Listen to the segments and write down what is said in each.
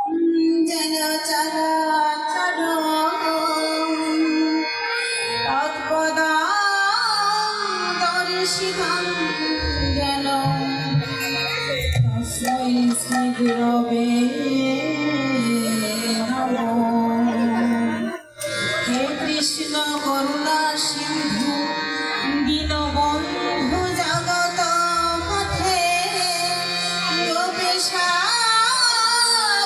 যেন চরাচর তৎপদাদর্শিতং যেন তস্मै শ্রী গুরবে নমঃ। হে কৃষ্ণ করুণা সিন্ধু দীনবন্ধু জগত পথে গোপীশা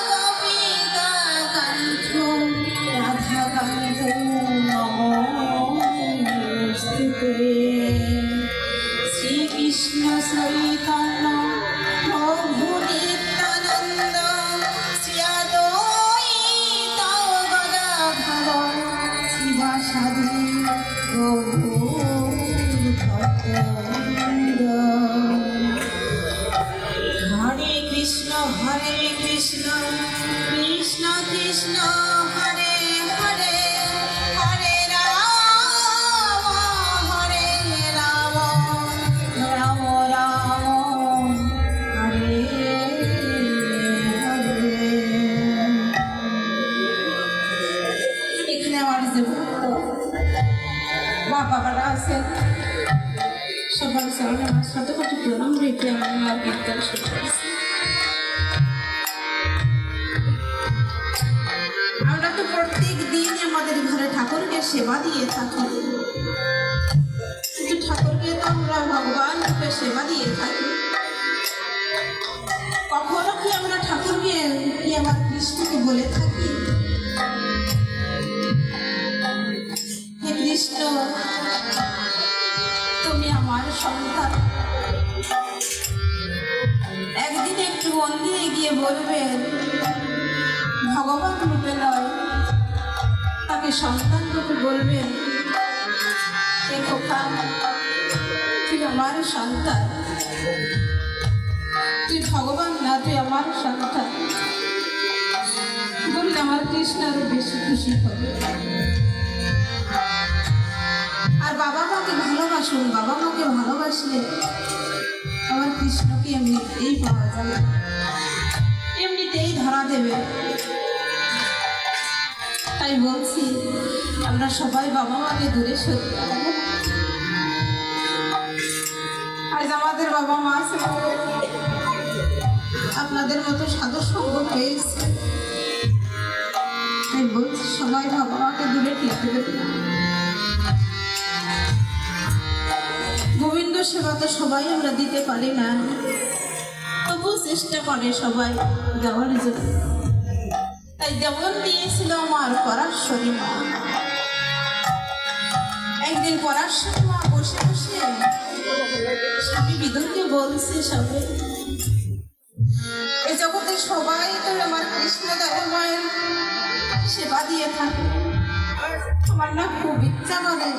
গোপিকা কণ্ঠ রাধাকান্ত নমস্তুতে। শ্রীকৃষ্ণ চৈতন্য প্রভু নিত্যানন্দ শ্রী অদ্বৈত গদাধর শিবাসাদি প্রভু ভক্তবৃন্দ। হরে কৃষ্ণ কৃষ্ণ কৃষ্ণ হরে হরে হরে রাম রাম রাম হরে হরে। এখানে আমার যে ভক্ত বাবারা আছেন সবার সামনে আমার শত কোটি প্রণাম রেখে আমি আমার কীর্তন শুরু করছি। আমরা তো প্রত্যেক দিন আমাদের ঘরে ঠাকুরকে সেবা দিয়ে থাকি, কিন্তু ঠাকুরকে তো আমরা ভগবান রূপে সেবা দিয়ে থাকি। কখনো কি আমরা ঠাকুরকে কি আমার কৃষ্ণকে বলে থাকি হে কৃষ্ণ তুমি আমার সন্তান? একদিন একটু মন দিয়ে গিয়ে বলবেন ভগবান রূপে নয়, তাকে সন্তান রূপে বলবেন এ খোকা তুই আমার সন্তান, তুই ভগবান না তুই আমার সন্তান বললে আমার কৃষ্ণ আরো বেশি খুশি হবে। আর বাবা মাকে ভালোবাসুন, বাবা মাকে ভালোবাসলে আমার কৃষ্ণকে এমনিতেই পাওয়া যাবে, এমনিতেই ধরা দেবে। তাই বলছি আমরা সবাই বাবা মাকে দূরে সরি। আজ আমাদের বাবা মা আছে, আপনাদের মতো সাধু সঙ্গ পেয়েছে। তাই বলছি সবাই বাবা মাকে দূরে ঠেকে দেবে। গোবিন্দ সেবা তো সবাই আমরা দিতে পারি না, তবু চেষ্টা করে সবাই দেওয়ার জন্য। তাই যেমন দিয়েছিল আমার পরাশ্বরী মা। একদিন পরাশ্বরী মা বসে বসে স্বামী বিদুরকে বলছে, সবাই এই জগতে সবাই তো আমার কৃষ্ণ দেব মায়ের সেবা দিয়ে থাকে, আমার না খুব ইচ্ছা করে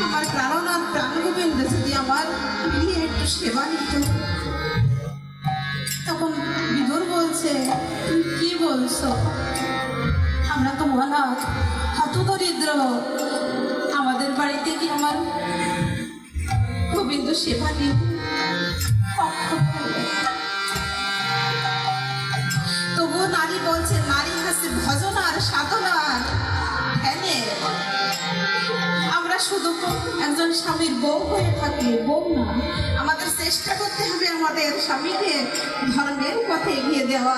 আমার প্রাণনাথ প্রাণ গোবিন্দ যদি আমার গিয়ে একটু সেবা নিত। তখন বিদুর বলছে তুমি কি বলছো? আমরা তো অনাথ হত দরিদ্র, আমাদের বাড়িতে কি আমার গোবিন্দ সেবা নিব? তবুও নারী বলছে, নারী কাছে ভজনার সাধনার ধ্যানে আমরা শুধু একজন স্বামীর বউ হয়ে থাকি, বউ না, আমাদের চেষ্টা করতে হবে আমাদের স্বামীকে ধর্মের পথে এগিয়ে দেওয়া।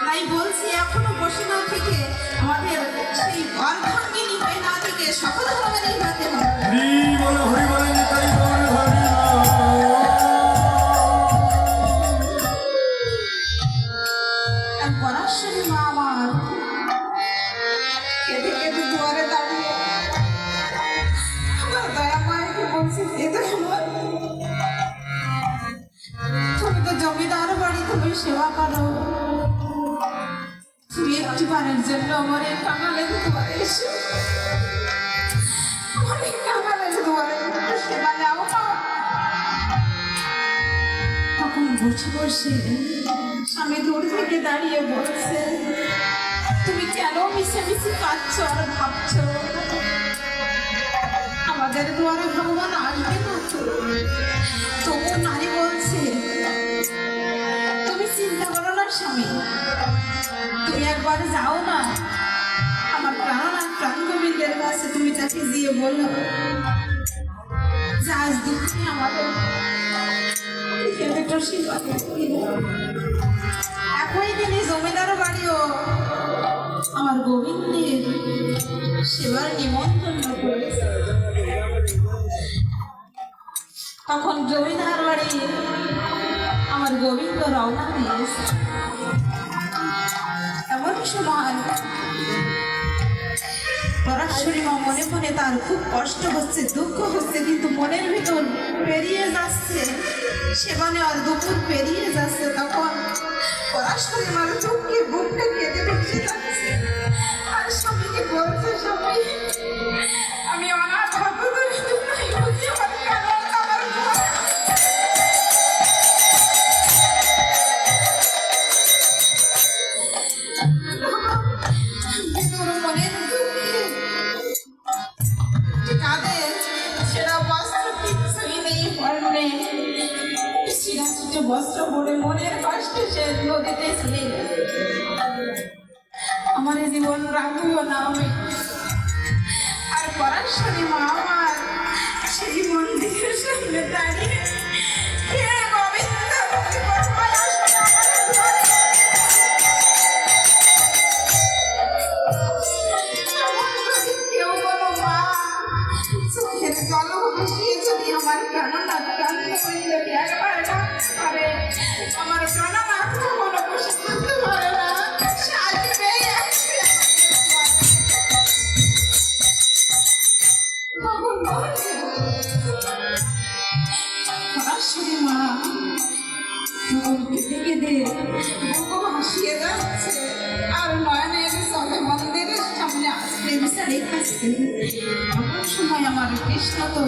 তাই বলছি এখনো বসে না থেকে আমাদের সেই অর্ধাঙ্গিনী হয়ে না থেকে সকল ধর্মে নির্বাচন হবে। পরাশ্বরী মা আমার কেঁদে কেঁদে দুয়ারে দাঁড়িয়ে আমার দয়া মায়েকে বলছে, তুমি তো জমিদার বাড়ি, তুমি সেবা করো, তুমি একটি বারের জন্য আমার এই কাঙালের দুয়ারে এসো, আমার এই কাঙালের দুয়ারে সেবা নাও না। তখন বসে বসে স্বামী দূর থেকে দাঁড়িয়ে বলছে, তুমি কেন মিশামিশি কাঁদছো আর ভাবছো আমাদের দুয়ারে ভগবান আসবে না? তবু নারী বলছে তুমি চিন্তা করো না স্বামী, একবার যাও না আমার প্রাণনাথ প্রাণ গোবিন্দের কাছে, তুমি তাকে দিয়ে বলো যে আজ দুঃখে আমাদের একই দিনে জমিদার বাড়িও আমার গোবিন্দের সেবার নিমন্ত্রণ করেছে। তখন জমিদার বাড়ি আমার গোবিন্দ রওনা দিয়েছে। এমন সময় পরাশরী মা মনে মনে তার খুব কষ্ট হচ্ছে, দুঃখ হচ্ছে, কিন্তু মনের ভিতর পেরিয়ে যাচ্ছে সেবানে আর দুপুর পেরিয়ে যাচ্ছে। তখন পরাশরী মার দুঃখে বুকটা কেঁদে ভেসে যাচ্ছে আর স্বামীকে বলছে, স্বামী আমি অনাথ বস্ত্র পরে মনের কষ্টে সে নদীতে চলে গেছে। আমার জীবন রাখবো না আমি। আর পরাশরী মা আমার সেই মন্দিরের সামনে দাঁড়িয়ে হে গোবিন্দ কেউ কোনো মা চোখের জল ভাসিয়ে যদি আমার প্রাণনাথ প্রাণ গোবিন্দকে একবার পারে, আমার প্রাণনাথ কখনো বসে থাকতে পারে না, সে আসবে তখন বলছে পরাশরী মা কেঁদে কেঁদে বুক ভাসিয়ে যাচ্ছে আর নয়নের চলে মন্দিরের সামনে আসতে বিচারে খাচ্ছে। এমন সময় আমার কৃষ্ণ তো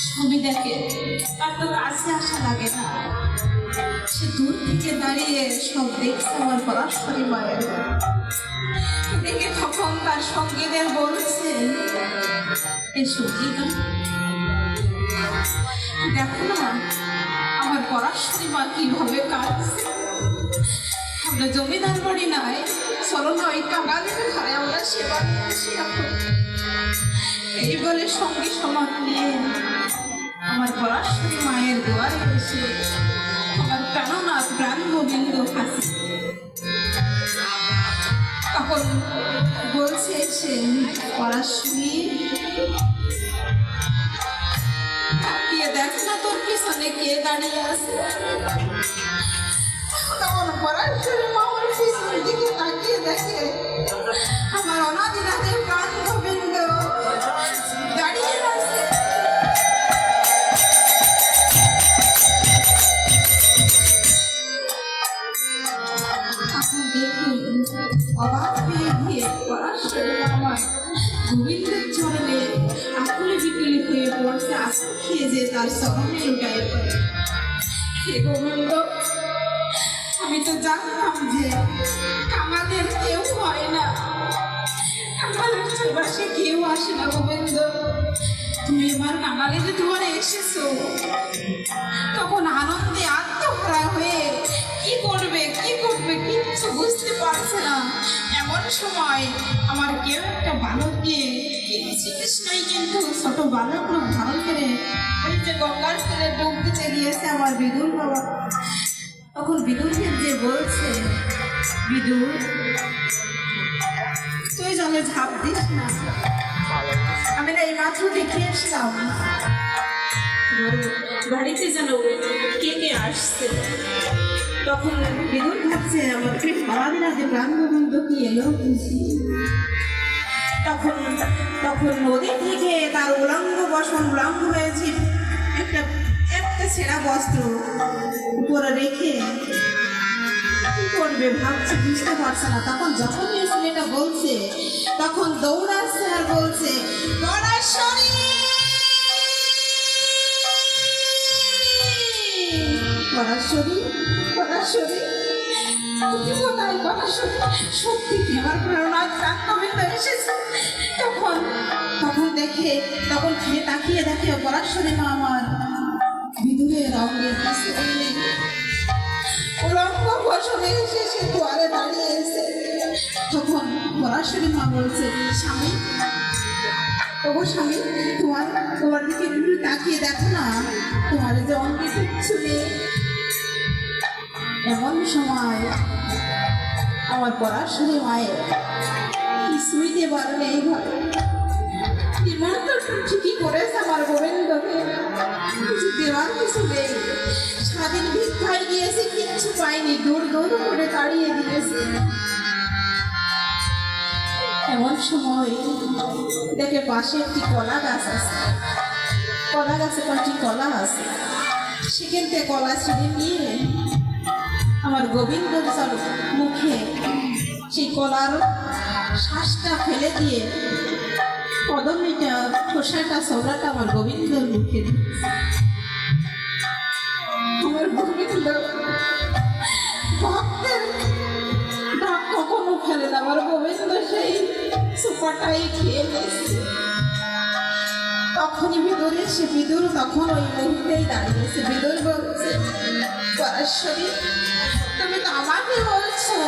ছবি দেখে, তার তো কাছে আসা লাগে না, সে দূর থেকে দাঁড়িয়ে সব দেখছে আমার পরাশরী মায়ের দেখে। তখন তার সঙ্গীদের বলছে, এসো দেখো না আমার পরাশরী মা কিভাবে কাঁদছে। আমরা জমিদার বাড়ি নাই, চলো না ওই কাঙালের ঘরে আমরা সেবা নিয়ে আসি এখন। এই বলে সঙ্গী সমাজ নিয়ে আমার পরাশরী মায়ের দুয়ারে এসে আমার প্রাণনাথ প্রাণ গোবিন্দ হাসি। তখন বলছে এসে, পরাশরী তাকিয়ে দেখ না তোর পিছনে কে দাঁড়িয়ে আছে। তখন পরাশরী মা আমার পিছনের দিকে তাকিয়ে দেখে আমার অনাদিনাথের প্রাণ গোবিন্দ দাঁড়িয়ে আছে। অবাক হয়ে গিয়ে পরাশরী মা আমার গোবিন্দের চরণে আকুলে বিকুলে হয়ে পড়ছে, আশা খেয়ে যে তার চরণে লুটাই পড়ে। হে গোবিন্দ, আমি তো জানতাম যে কাঙালের কেউ হয় না, কাঙালের চারপাশে কেউ আসে না। গোবিন্দ, তুমি এবার কাঙালের দুয়ারে এসেছো। তখন আনন্দে আত্মহারা হয়ে কি করবে কিচ্ছু বুঝতে পারছে না। এমন সময় আমার কেউ একটা বালককে, শ্রীকৃষ্ণই কিন্তু ছোট বালক রূপ ধারণ করে ওই যে গঙ্গার তীরে ডুব দিতে গিয়েছে আমার বিদুর বাবা। তখন বিদুরকে যে বলছে, বিদুর তুই জলে ঝাঁপ দিস না, আমি না এই মাত্র দেখে আসলাম বাড়িতে যেন কে কে আসছে। তখন বিদুর ভাবছে আমার অনাদিনাথের প্রাণ গোবিন্দ কি এলো বুঝি। তখন নদী থেকে তার উলঙ্গ বসন উলঙ্গ হয়েছে একটা ছেঁড়া বস্ত্র উপরে রেখে কি করবে ভাবছে, বুঝতে পারছে না। তখন যখন এই ছেলেটা বলছে তখন দৌড়াচ্ছে আর বলছে, পরাশরী পরাশরী পরাশরী কোথায় পরাশরী, সত্যি কি আমার প্রাণনাথ প্রাণ গোবিন্দ এসেছে। তখন ফিরে তাকিয়ে দেখে পরাশরী মা আমার বিদুরের অঙ্গের কাছে উলঙ্গ বসনে এসে সে দুয়ারে দাঁড়িয়ে পরাশরী মা বলছে, স্বামী, ওগো স্বামী, তোমার দিকে একটু তাকিয়ে দেখো না, তোমার যে অঙ্গে কিচ্ছু নেই। এমন সময় আমার পরাশরী মায়ের কিছুই দেবার নেই ঘরে। হিমন্ত ঠিকই করেছে আমার গোবিন্দকে, কিছু দেওয়ার কিছু নেই। সারাদিন ভিক্ষায় গিয়েছে, কিচ্ছু পাইনি, দূর দূর করে তাড়িয়ে দিয়েছে। এমন সময় দেখে পাশে একটি কলা গাছ আছে, কলা গাছে কয়েকটি কলা আছে, সেখান থেকে কলা ছিঁড়ে নিয়ে আমার গোবিন্দর মুখে সেই কলার শ্বাসটা ফেলে দিয়ে কদমিটা খোসাটা সোলাটা আমার গোবিন্দর মুখে দিয়েছে। আমার গোবিন্দ ভক্তের ডাক কখনো ফেলে না, আমার গোবিন্দ সেই সোপাটাই খেয়ে নিয়েছে। তখনই বিদুর এসে, বিদুর তখন ওই মুহূর্তেই দাঁড়িয়েছে। বিদুর বলছে, পরাশরী, তুমি তো আমাকে বলছো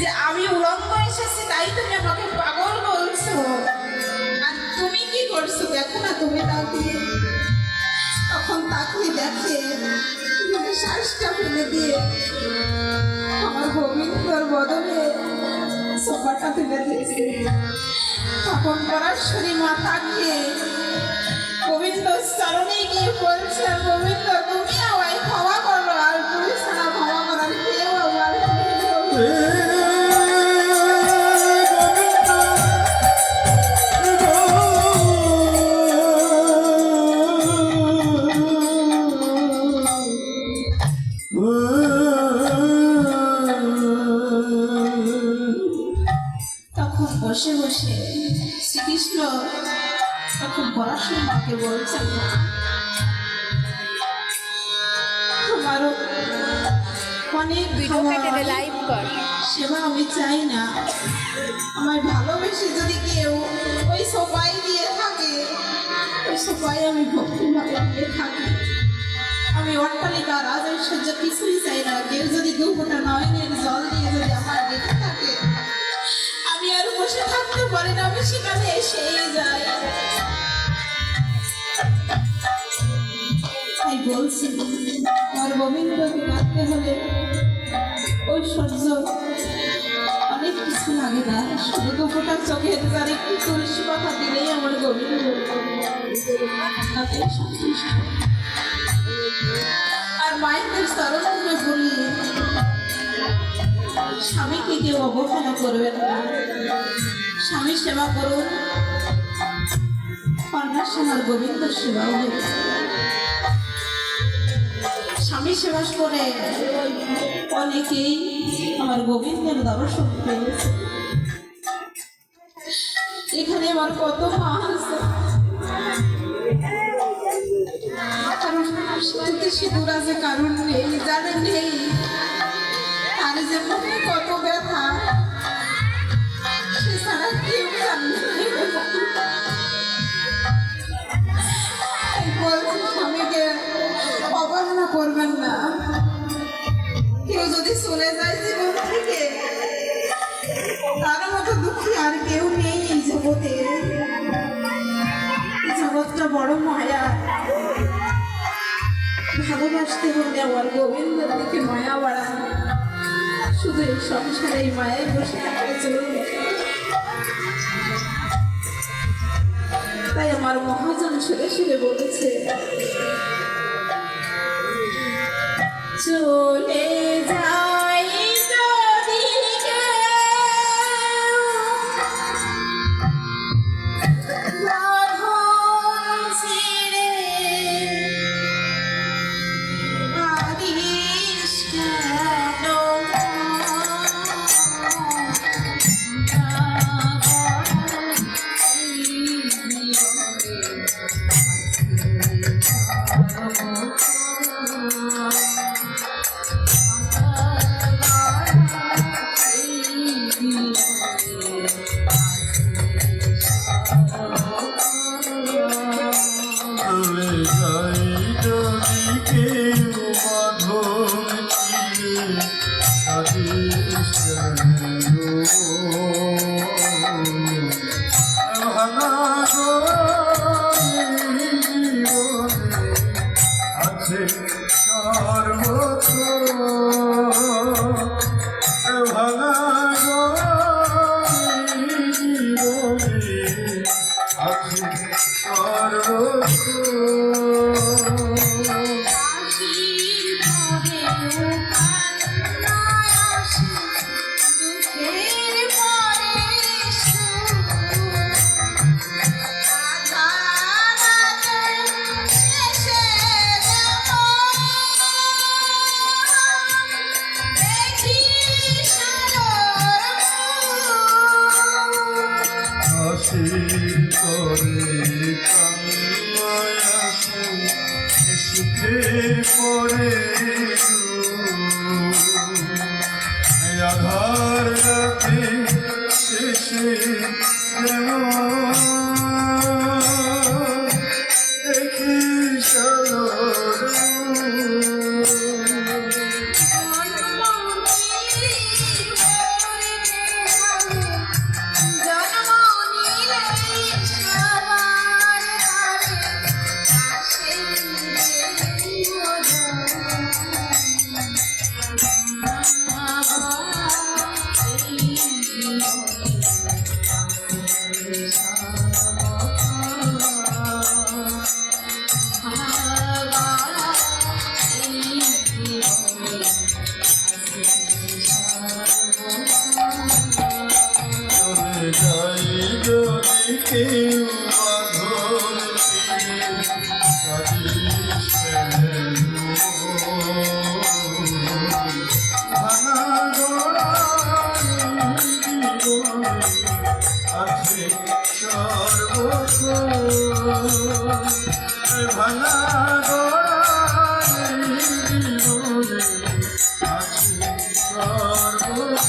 যে আমি উলঙ্গ এসেছি, তাই তুমি আমাকে পাগল বলছো, আর তুমি কি করছো দেখো না, তুমি তাকিয়ে। তখন তাকিয়ে দেখে শ্বাসটা ফেলে দিয়ে আমার গোবিন্দর বদলে সোফাটা ফেলে দিয়েছে। তখন পরাশরী মা তাকিয়ে গোবিন্দ চরণে গিয়ে বলছে, গোবিন্দ তুমি আমায় ক্ষমা করো, আর তুমি ছাড়া ক্ষমা করার কেউ আমার নেই। তখন বসে বসে শ্রীকৃষ্ণ তখন পরাশরী মাকে বলছেন, তোমারও অনেক সেবা আমি চাই না, আমায় ভালোবেসে যদি কেউ ওই সোপাই দিয়ে থাকে, ওই সোপাই আমি ভক্তিভাবে দিয়ে থাকি। আমি অট্টালিকা রাজৈশ্বর্য কিছুই চাই না, কেউ যদি দু ফোঁটা নয়নের জল দিয়ে যদি আমার রেখে থাকে, আমি আর বসে থাকতে পারি না, আমি সেখানে এসেই যাই। তাই বলছি, আমার গোবিন্দকে রাখতে হলে ঐশ্বর্য অনেক কিছু লাগে না, শুধু দু ফোঁটা চোখের যার একটু তুলসী পাতা দিলেই আমার গোবিন্দ তাতে সন্তুষ্ট। আর মায়ের চরণে বলি, স্বামীকে কেউ অবহেলা করবেন না, স্বামী সেবা করুন, অনায়াসে আমার গোবিন্দ সেবা হবে। স্বামী সেবা করে অনেকেই আমার গোবিন্দের দর্শন পেয়েছে। এখানে আমার কত মা আছে, সিঁদুর আছে কারণ নেই, যাদের নেই তার যে মনে কত ব্যথা, সে ছাড়া কেউ জানে। স্বামীকে অবহেলা করবেন না, কেউ যদি চলে যায় জীবন থেকে, তার মতো দুঃখী আর কেউ নেই এই জগতে। জগৎটা বড় মায়া, ভালোবাসতে হলে আমার গোবিন্দের দিকে মায়া বাড়ান, শুধু এই সংসারে এই মায়ায় বসে থাকতে চলবে। তাই আমার মহাজন সুরে সুরে বলেছে, চলে যাই যদি বাঁধন ছেড়ে, আদিস কেন Adis পরে আধার রাতে শেষে যেমন দেখি সাগর যাই যদি কেউ বাঁধন তীরে কাঁদিস কেন? ভাঙা গড়ার জীবনে আছে সর্বক্ষণ, ভাঙা গড়ার জীবনে আছে সর্বক্ষণ।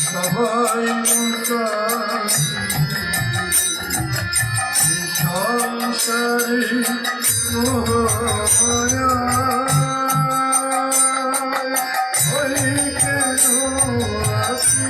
সবাই সংসারে মোহমায়া ওই কেন আসি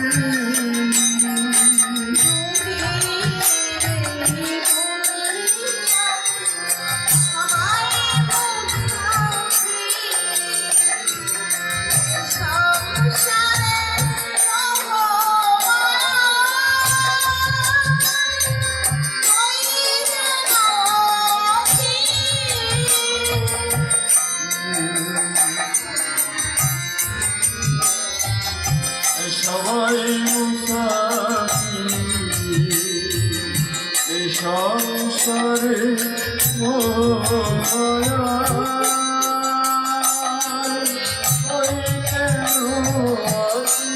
সবাই মুসাফির এই সংসারে মোহমায়া ওই কেন আসি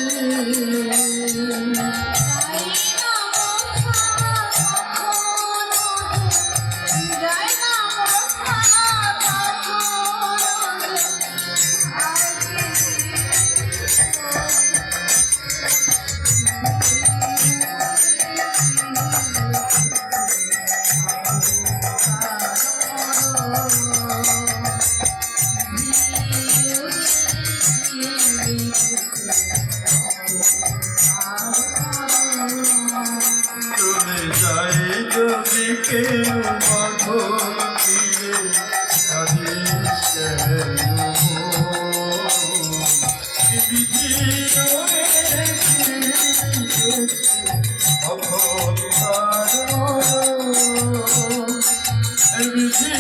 যায় যদি কেউ বাঁধন তীরে কাঁদিস কেন? বিধি অফল তার বিধি